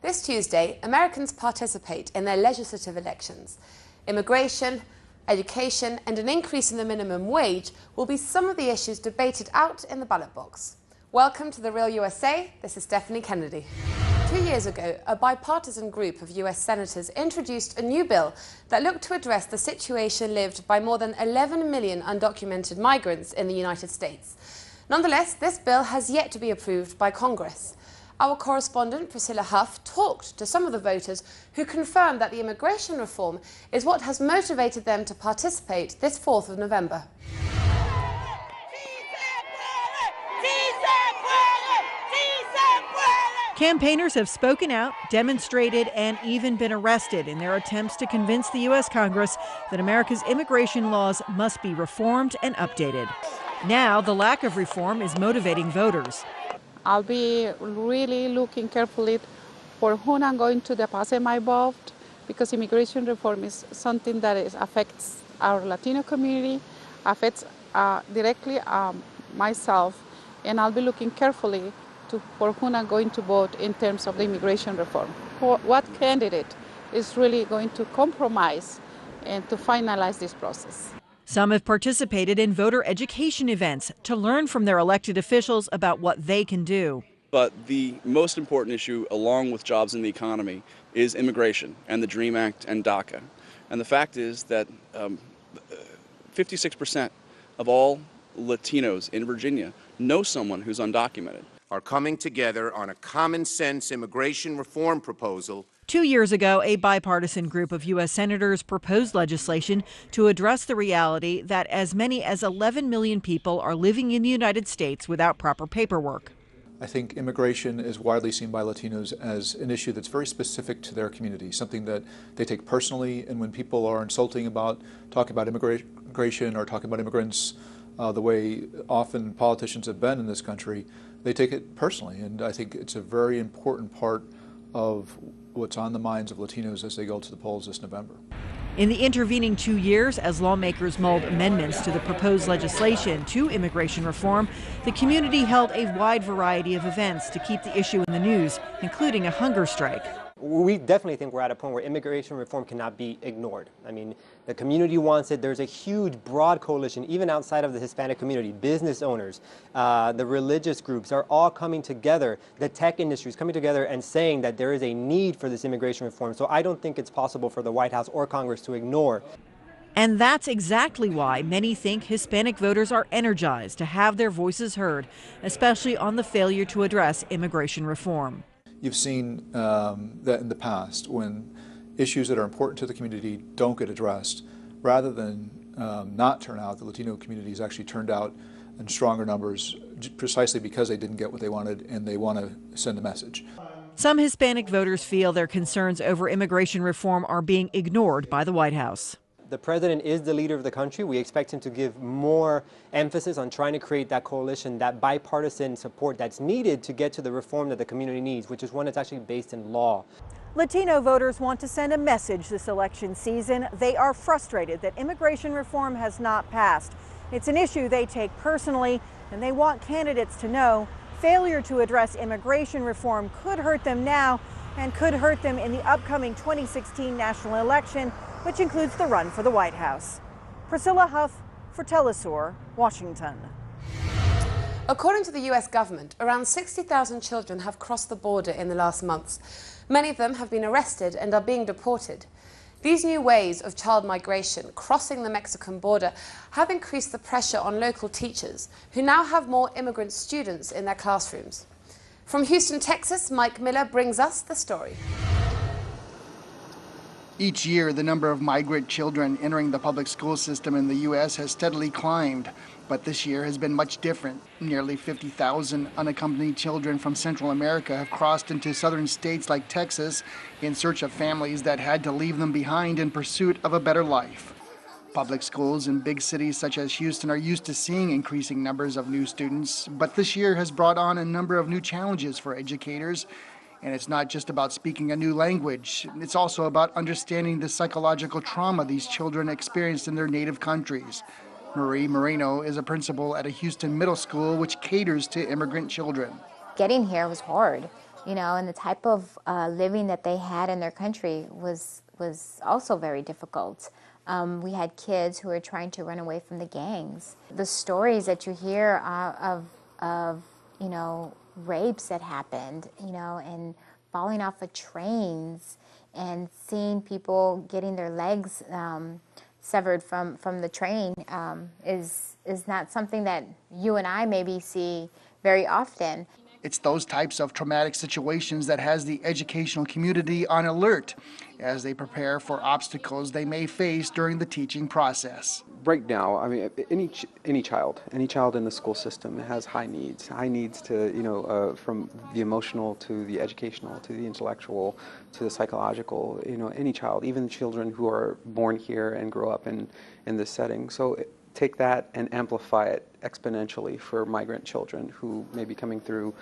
This Tuesday, Americans participate in their legislative elections. Immigration, education and an increase in the minimum wage will be some of the issues debated out in the ballot box. Welcome to The Real USA. This is Stephanie Kennedy. 2 years ago, a bipartisan group of US senators introduced a new bill that looked to address the situation lived by more than 11 million undocumented migrants in the United States. Nonetheless, this bill has yet to be approved by Congress. Our correspondent, Priscilla Huff, talked to some of the voters who confirmed that the immigration reform is what has motivated them to participate this 4th of November. Campaigners have spoken out, demonstrated, and even been arrested in their attempts to convince the U.S. Congress that America's immigration laws must be reformed and updated. Now, the lack of reform is motivating voters. I'll be really looking carefully for whom I'm going to deposit my vote, because immigration reform is something that affects our Latino community, affects directly myself, and I'll be looking carefully for whom I'm going to vote in terms of the immigration reform. What candidate is really going to compromise and to finalize this process. Some have participated in voter education events to learn from their elected officials about what they can do. But the most important issue, along with jobs in the economy, is immigration and the DREAM Act and DACA. And the fact is that 56% of all Latinos in Virginia know someone who's undocumented. Are coming together on a common sense immigration reform proposal. 2 years ago, a bipartisan group of U.S. senators proposed legislation to address the reality that as many as 11 million people are living in the United States without proper paperwork. I think immigration is widely seen by Latinos as an issue that's very specific to their community, something that they take personally, and when people are talking about immigration or talking about immigrants the way often politicians have been in this country, they take it personally, and I think it's a very important part of what's on the minds of Latinos as they go to the polls this November. In the intervening 2 years, as lawmakers mulled amendments to the proposed legislation to immigration reform, the community held a wide variety of events to keep the issue in the news, including a hunger strike. We definitely think we're at a point where immigration reform cannot be ignored. I mean, the community wants it. There's a huge, broad coalition, even outside of the Hispanic community. Business owners, the religious groups are all coming together. The tech industry is coming together and saying that there is a need for this immigration reform. So I don't think it's possible for the White House or Congress to ignore. And that's exactly why many think Hispanic voters are energized to have their voices heard, especially on the failure to address immigration reform. You've seen that in the past when issues that are important to the community don't get addressed, rather than not turn out, the Latino community has actually turned out in stronger numbers precisely because they didn't get what they wanted and they want to send a message. Some Hispanic voters feel their concerns over immigration reform are being ignored by the White House. The president is the leader of the country. We expect him to give more emphasis on trying to create that coalition, that bipartisan support that's needed to get to the reform that the community needs, which is one that's actually based in law. Latino voters want to send a message this election season. They are frustrated that immigration reform has not passed. It's an issue they take personally, and they want candidates to know failure to address immigration reform could hurt them now and could hurt them in the upcoming 2016 national election, which includes the run for the White House. Priscilla Huff for Telesur, Washington. According to the US government, around 60,000 children have crossed the border in the last months. Many of them have been arrested and are being deported. These new ways of child migration crossing the Mexican border have increased the pressure on local teachers, who now have more immigrant students in their classrooms. From Houston, Texas, Mike Miller brings us the story. Each year, the number of migrant children entering the public school system in the U.S. has steadily climbed, but this year has been much different. Nearly 50,000 unaccompanied children from Central America have crossed into southern states like Texas in search of families that had to leave them behind in pursuit of a better life. Public schools in big cities such as Houston are used to seeing increasing numbers of new students, but this year has brought on a number of new challenges for educators. And it's not just about speaking a new language. It's also about understanding the psychological trauma these children experienced in their native countries. Marie Moreno is a principal at a Houston middle school which caters to immigrant children. Getting here was hard. and the type of living that they had in their country was also very difficult. We had kids who were trying to run away from the gangs. The stories that you hear of rapes that happened, and falling off of trains and seeing people getting their legs severed from the train is not something that you and I maybe see very often. It's those types of traumatic situations that has the educational community on alert as they prepare for obstacles they may face during the teaching process. Right now, I mean, any child in the school system has high needs to, from the emotional to the educational to the intellectual to the psychological, any child, even children who are born here and grow up in this setting. So take that and amplify it exponentially for migrant children who may be coming through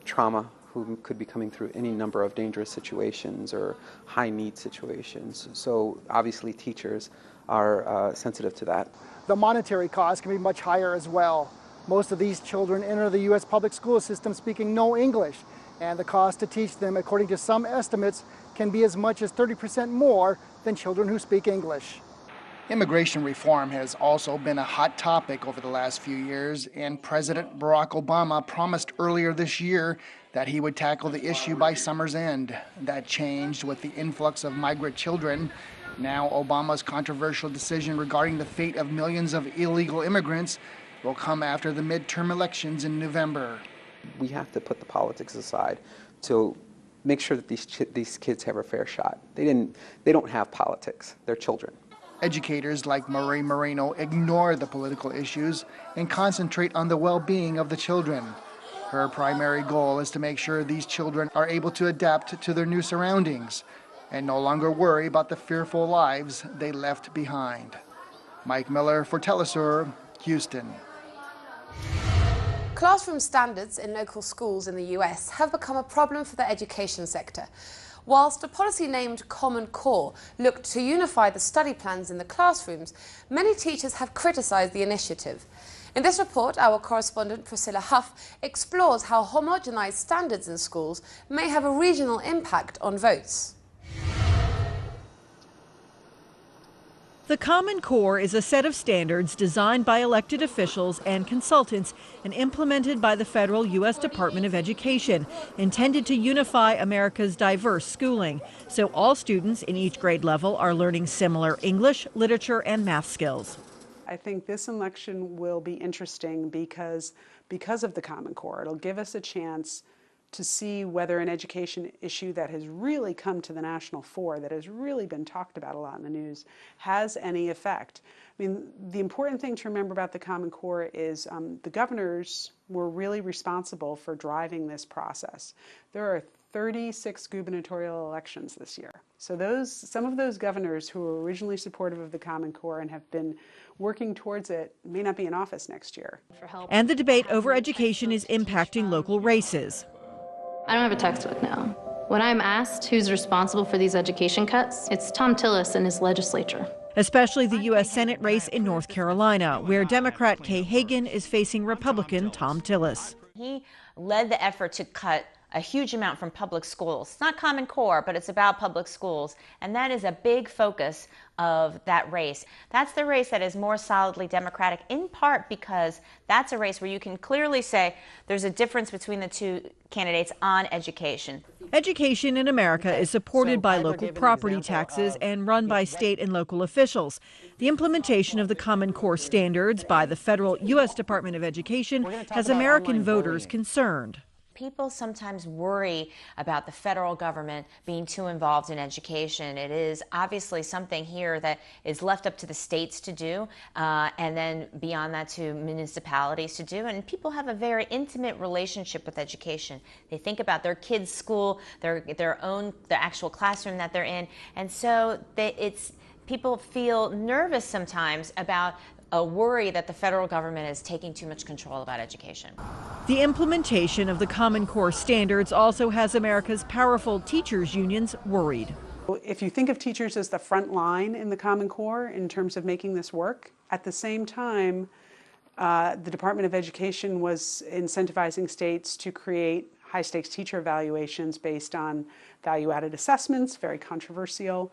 trauma, who could be coming through any number of dangerous situations or high need situations. So obviously teachers are sensitive to that. The monetary cost can be much higher as well. Most of these children enter the U.S. public school system speaking no English, and the cost to teach them, according to some estimates, can be as much as 30% more than children who speak English. Immigration reform has also been a hot topic over the last few years, and President Barack Obama promised earlier this year that he would tackle the issue by summer's end. That changed with the influx of migrant children. Now Obama's controversial decision regarding the fate of millions of illegal immigrants will come after the midterm elections in November. We have to put the politics aside to make sure that these kids have a fair shot. They don't have politics, they're children. Educators like Marie Moreno ignore the political issues and concentrate on the well-being of the children. Her primary goal is to make sure these children are able to adapt to their new surroundings and no longer worry about the fearful lives they left behind. Mike Miller for Telesur, Houston. Classroom standards in local schools in the US have become a problem for the education sector. Whilst a policy named Common Core looked to unify the study plans in the classrooms, many teachers have criticised the initiative. In this report, our correspondent Priscilla Huff explores how homogenised standards in schools may have a regional impact on votes. The Common Core is a set of standards designed by elected officials and consultants and implemented by the federal U.S. Department of Education, intended to unify America's diverse schooling, so all students in each grade level are learning similar English, literature, and math skills. I think this election will be interesting because of the Common Core. It'll give us a chance to see whether an education issue that has really come to the national fore, that has really been talked about a lot in the news, has any effect. I mean, the important thing to remember about the Common Core is the governors were really responsible for driving this process. There are 36 gubernatorial elections this year. So some of those governors who were originally supportive of the Common Core and have been working towards it may not be in office next year. And the debate over education is impacting local races. I don't have a textbook now. When I'm asked who's responsible for these education cuts, it's Thom Tillis and his legislature. Especially the U.S. Senate race in North Carolina, where Democrat Kay Hagan is facing Republican Thom Tillis. He led the effort to cut a huge amount from public schools. It's not Common Core, but it's about public schools. And that is a big focus of that race. That's the race that is more solidly Democratic, in part because that's a race where you can clearly say there's a difference between the two candidates on education. Education in America is supported by local property taxes and run by state and local officials. The implementation of the Common Core standards by the federal U.S. Department of Education has American voters concerned. People sometimes worry about the federal government being too involved in education. It is obviously something here that is left up to the states to do, and then beyond that to municipalities to do. And people have a very intimate relationship with education. They think about their kids' school, the actual classroom that they're in, and so people feel nervous sometimes about a worry that the federal government is taking too much control about education. The implementation of the Common Core standards also has America's powerful teachers' unions worried. If you think of teachers as the front line in the Common Core in terms of making this work, at the same time, the Department of Education was incentivizing states to create high-stakes teacher evaluations based on value-added assessments, very controversial,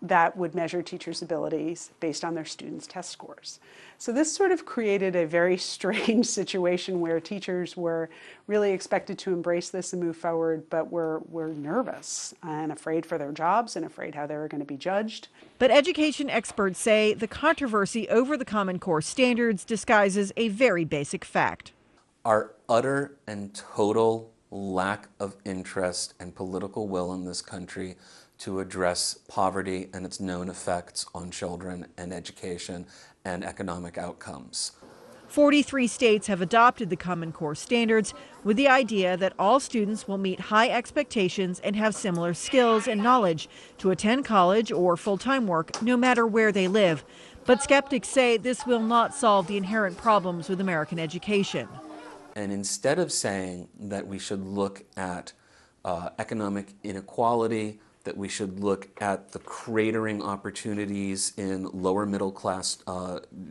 that would measure teachers' abilities based on their students' test scores. So this sort of created a very strange situation where teachers were really expected to embrace this and move forward, but were nervous and afraid for their jobs and afraid how they were going to be judged. But education experts say the controversy over the Common Core standards disguises a very basic fact. Our utter and total lack of interest and political will in this country to address poverty and its known effects on children and education and economic outcomes. 43 states have adopted the Common Core standards with the idea that all students will meet high expectations and have similar skills and knowledge to attend college or full-time work no matter where they live. But skeptics say this will not solve the inherent problems with American education. And instead of saying that we should look at economic inequality, that we should look at the cratering opportunities in lower middle class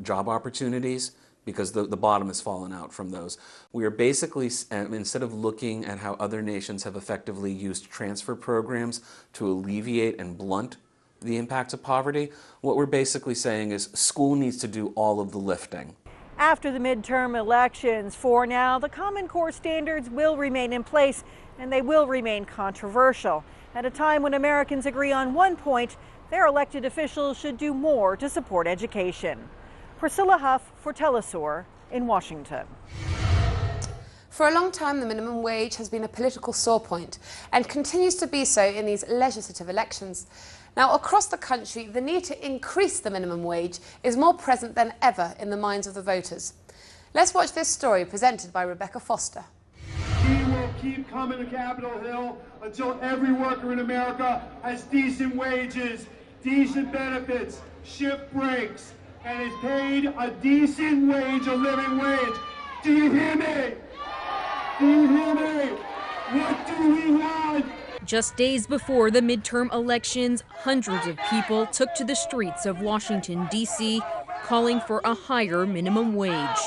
job opportunities, because the bottom has fallen out from those. We are basically, instead of looking at how other nations have effectively used transfer programs to alleviate and blunt the impacts of poverty, what we're basically saying is school needs to do all of the lifting. After the midterm elections, for now, the Common Core standards will remain in place and they will remain controversial. At a time when Americans agree on one point, their elected officials should do more to support education. Priscilla Huff for Telesur in Washington. For a long time, the minimum wage has been a political sore point and continues to be so in these legislative elections. Now, across the country, the need to increase the minimum wage is more present than ever in the minds of the voters. Let's watch this story presented by Rebecca Foster. We will keep coming to Capitol Hill until every worker in America has decent wages, decent benefits, shift breaks, and is paid a decent wage, a living wage. Do you hear me? Do you hear me? What do we want? Just days before the midterm elections, hundreds of people took to the streets of Washington, D.C., calling for a higher minimum wage.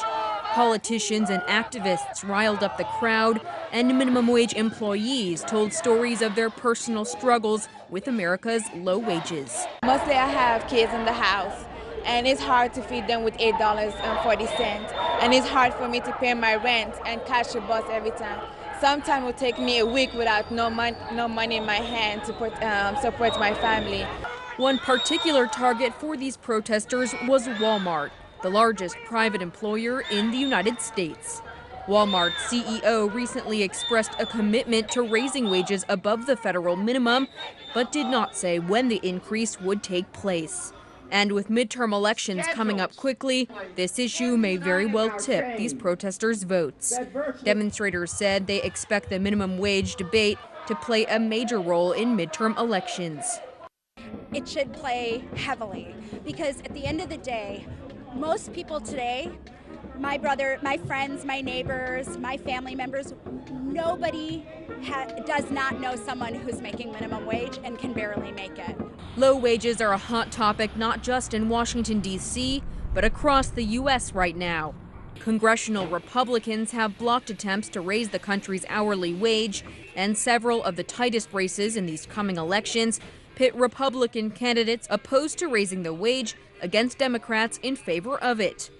Politicians and activists riled up the crowd, and minimum wage employees told stories of their personal struggles with America's low wages. Mostly I have kids in the house, and it's hard to feed them with $8.40, and it's hard for me to pay my rent and catch a bus every time. Sometimes it will take me a week without no money in my hand to support my family. One particular target for these protesters was Walmart, the largest private employer in the United States. Walmart's CEO recently expressed a commitment to raising wages above the federal minimum, but did not say when the increase would take place. And with midterm elections coming up quickly, this issue may very well tip these protesters' votes. Demonstrators said they expect the minimum wage debate to play a major role in midterm elections. It should play heavily, because at the end of the day, most people today, my brother, my friends, my neighbors, my family members, nobody does not know someone who's making minimum wage and can barely make it. Low wages are a hot topic not just in Washington, D.C., but across the U.S. right now. Congressional Republicans have blocked attempts to raise the country's hourly wage, and several of the tightest races in these coming elections pit Republican candidates opposed to raising the wage against Democrats in favor of it.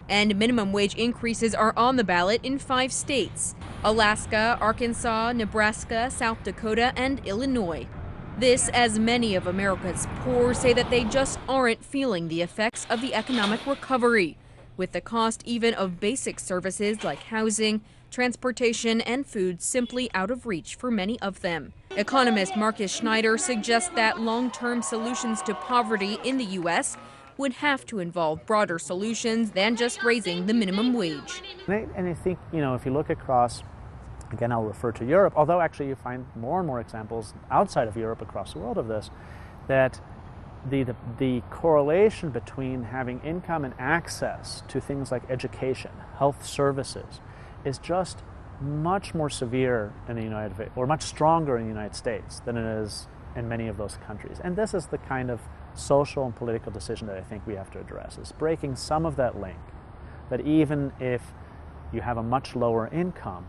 And minimum wage increases are on the ballot in 5 states: Alaska, Arkansas, Nebraska, South Dakota, and Illinois. This, as many of America's poor say that they just aren't feeling the effects of the economic recovery, with the cost even of basic services like housing, transportation, and food simply out of reach for many of them. Economist Marcus Schneider suggests that long-term solutions to poverty in the U.S. would have to involve broader solutions than just raising the minimum wage. And I think, if you look across, again, I'll refer to Europe, although actually you find more and more examples outside of Europe across the world of this, that the correlation between having income and access to things like education, health services, is just much more severe in the United States, or much stronger in the United States than it is in many of those countries. And this is the kind of social and political decision that I think we have to address, is breaking some of that link, that even if you have a much lower income,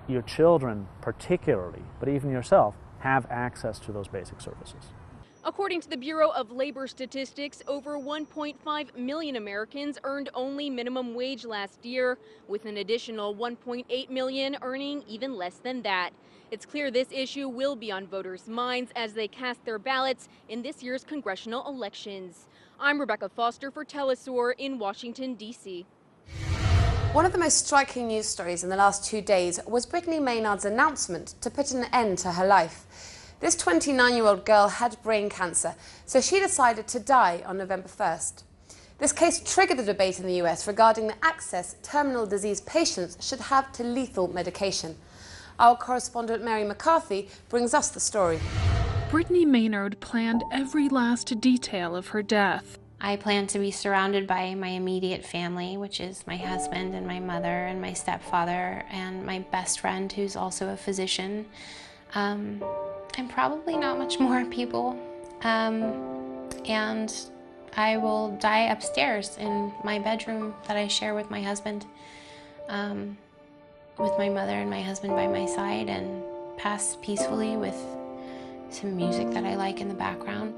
your children particularly, but even yourself, have access to those basic services. According to the Bureau of Labor Statistics, over 1.5 million Americans earned only minimum wage last year, with an additional 1.8 million earning even less than that. It's clear this issue will be on voters' minds as they cast their ballots in this year's congressional elections. I'm Rebecca Foster for Telesur in Washington, D.C. One of the most striking news stories in the last 2 days was Brittany Maynard's announcement to put an end to her life. This 29-year-old girl had brain cancer, so she decided to die on November 1st. This case triggered a debate in the US regarding the access terminal disease patients should have to lethal medication. Our correspondent Mary McCarthy brings us the story. Brittany Maynard planned every last detail of her death. I plan to be surrounded by my immediate family, which is my husband and my mother and my stepfather and my best friend, who's also a physician. And probably not much more people. And I will die upstairs in my bedroom that I share with my husband, with my mother and my husband by my side, and pass peacefully with some music that I like in the background.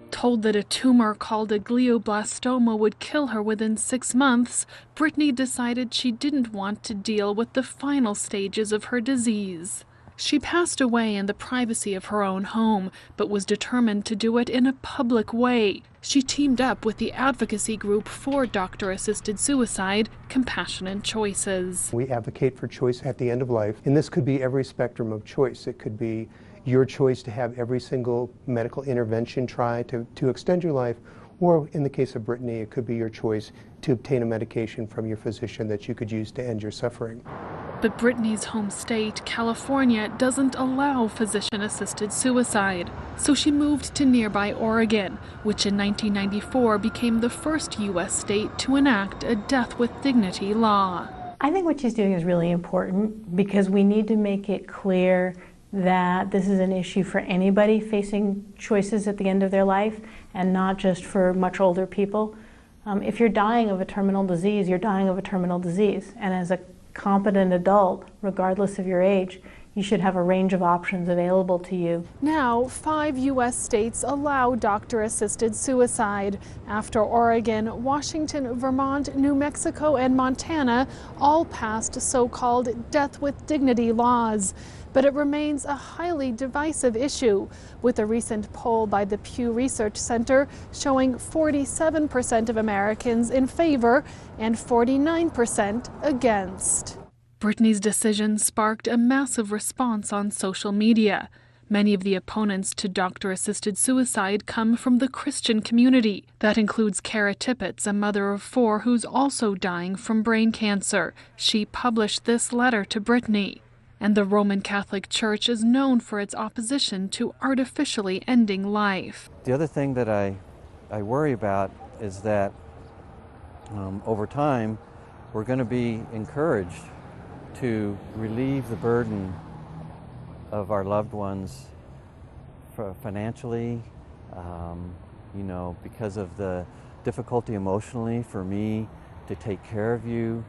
Told that a tumor called a glioblastoma would kill her within 6 months, Brittany decided she didn't want to deal with the final stages of her disease. She passed away in the privacy of her own home, but was determined to do it in a public way. She teamed up with the advocacy group for doctor-assisted suicide, Compassionate Choices. We advocate for choice at the end of life, and this could be every spectrum of choice. It could be your choice to have every single medical intervention tried to extend your life, or in the case of Brittany, it could be your choice to obtain a medication from your physician that you could use to end your suffering. But Brittany's home state, California, doesn't allow physician-assisted suicide. So she moved to nearby Oregon, which in 1994 became the first U.S. state to enact a death with dignity law. I think what she's doing is really important because we need to make it clear that this is an issue for anybody facing choices at the end of their life and not just for much older people. If you're dying of a terminal disease, you're dying of a terminal disease. And as a competent adult, regardless of your age, you should have a range of options available to you. Now, 5 U.S. states allow doctor-assisted suicide. After Oregon, Washington, Vermont, New Mexico, and Montana all passed so-called death with dignity laws. But it remains a highly divisive issue, with a recent poll by the Pew Research Center showing 47% of Americans in favor and 49% against. Brittany's decision sparked a massive response on social media. Many of the opponents to doctor-assisted suicide come from the Christian community. That includes Kara Tippett, a mother of 4 who's also dying from brain cancer. She published this letter to Brittany. And the Roman Catholic Church is known for its opposition to artificially ending life. The other thing that I worry about is that over time we're going to be encouraged to relieve the burden of our loved ones financially, because of the difficulty emotionally for me to take care of you.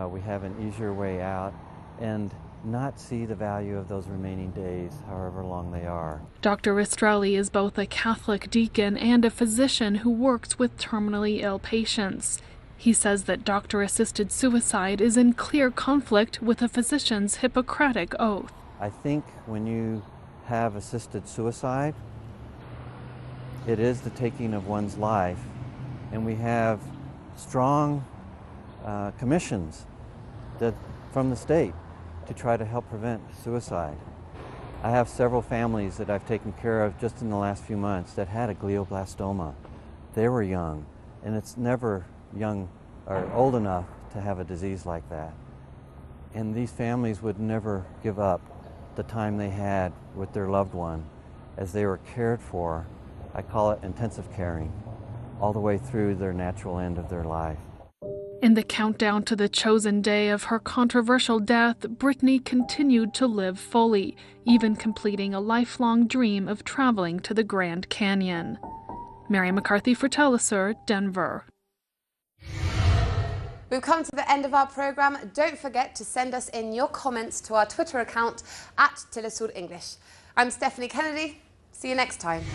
We have an easier way out, and not see the value of those remaining days, however long they are. Dr. Rastrelli is both a Catholic deacon and a physician who works with terminally ill patients. He says that doctor-assisted suicide is in clear conflict with a physician's Hippocratic oath. I think when you have assisted suicide, it is the taking of one's life, and we have strong commissions from the state to try to help prevent suicide. I have several families that I've taken care of just in the last few months that had a glioblastoma. They were young, and it's never young or old enough to have a disease like that. And these families would never give up the time they had with their loved one as they were cared for. I call it intensive caring, all the way through their natural end of their life. In the countdown to the chosen day of her controversial death, Brittany continued to live fully, even completing a lifelong dream of traveling to the Grand Canyon. Mary McCarthy for Telesur, Denver. We've come to the end of our programme. Don't forget to send us in your comments to our Twitter account @Telesur English. I'm Stephanie Kennedy. See you next time.